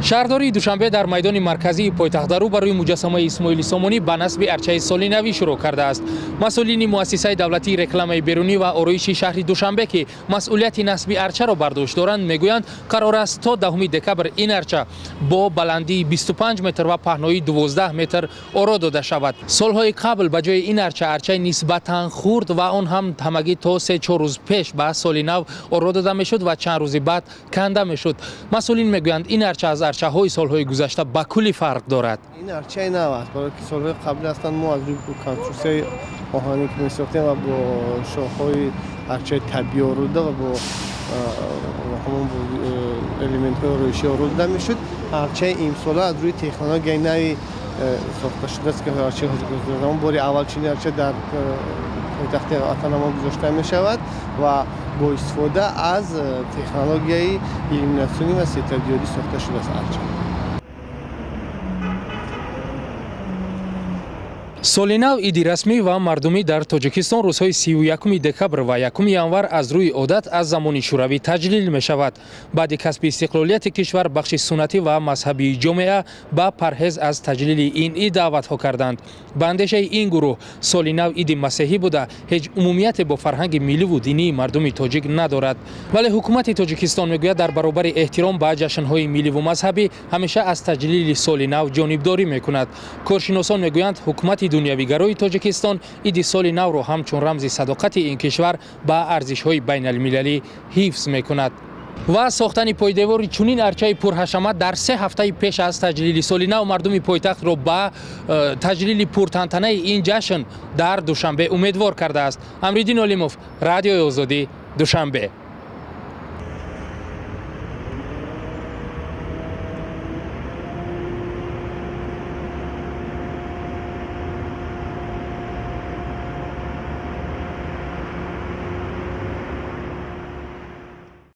شهرداری دوشنبه در میدان مرکزی پایتخت روبروی مجسمه اسماعیل سامانی به نصب ارچه سال نوی شروع کرده است. مسئولین مؤسسه دولتی رکلام بیرونی و آرایشی شهر دوشنبه که مسئولیت نصب ارچه را بر دوش دارند میگویند قرار است تا 10 دکبر این ارچه با بلندی 25 متر و پهنایی 12 متر آرا داده شود. سالهای قبل به جای این ارچه نسبتا خرد و آن هم همگی تا 3-4 روز پیش به سال نو آرا داده میشد و چند روز بعد کنده میشد. مسئولین میگویند این ارچه از ارچه های سالهای گذشته با کلی فرق دارد. این ارچه نو است، برای که سالهای قبل هستند ما از روی کنسترکسیون آهنی که می‌ساختیم و با شاخه‌های ارچه طبیعی آورده و با همون الیمنت‌های آرایشی آورده میشد. ارچه امسال از روی تکنولوژی نوی ساخته شده است که ارچه زمان باری اول چنین ارچه در پایتخت وطن ما گذاشته می شود و با استفاده از تکنولوژی ایلومیناسیونی و ستادیاری ساخته شده است ارچه. سال نو عید رسمی و مردمی در تاجیکستان روزهای 31 دکبر و 1 ینور از روی عادت از زمان شوروی تجلیل می شود. بعد کسب استقلالیت کشور بخش سنتی و مذهبی جامعه با پرهیز از تجلیل این عید دعوت ها کردند. به اندیشه این گروه سال نو عید مسیحی بوده هیچ عمومیت با فرهنگ ملی و دینی مردم تاجیک ندارد، ولی حکومت تاجیکستان میگوید در برابر احترام به جشن‌های ملی و مذهبی همیشه از تجلیل سال نو جانبداری میکند. کارشناسان میگویند حکومت دنیویگرای تاجیکستان عید سال نو را همچون رمز صداقت این کشور به ارزش‌های بین المللی حفظ میکند. و ساختن پایدیوار چنین ارچه پرحشمت در 3 هفته پیش از تجلیل سال نو مردم پایتخت را به تجلیل پرتنطنه این جشن در دوشنبه امیدوار کرده است. امریدین علیموف، رادیو آزادی، دوشنبه.